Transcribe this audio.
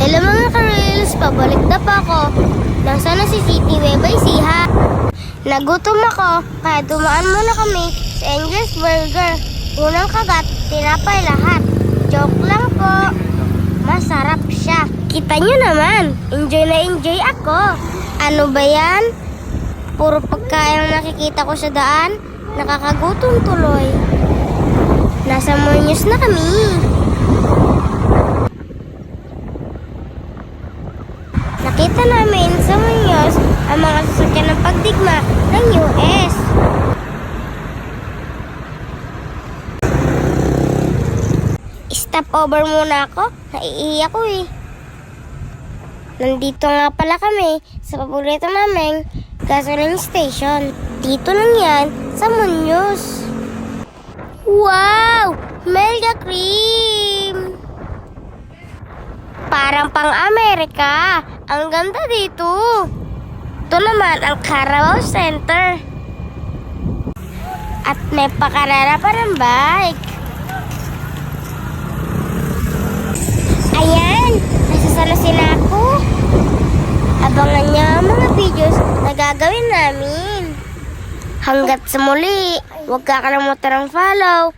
Hello mga ka-reels, pabalik na pa ako. Nasa na si City Webay Siha. Nagutom ako, kaya dumaan muna kami sa Angel's Burger. Unang kagat, tinapay lahat. Joke lang po. Masarap siya. Kita nyo naman, enjoy na enjoy ako. Ano ba yan? Puro pagkain ang nakikita ko sa daan. Nakakagutom tuloy. Nasa Muñoz na kami. Nakita namin sa Muñoz ang mga sasakyan ng pagdigma ng US. Stop over muna ako. Naiiyak ko eh. Nandito nga pala kami sa paborito naming gasoline station. Dito lang yan sa Muñoz. Wow! Mega cream! Parang pang-Amerika. Ang ganda dito. Ito naman ang Carabao Center. At may pakarara pa ng bike. Ayan! Nasasalasin ako. Abangan niyo ang mga videos na gagawin namin. Hanggat sa muli, huwag kakalimutan ng follow,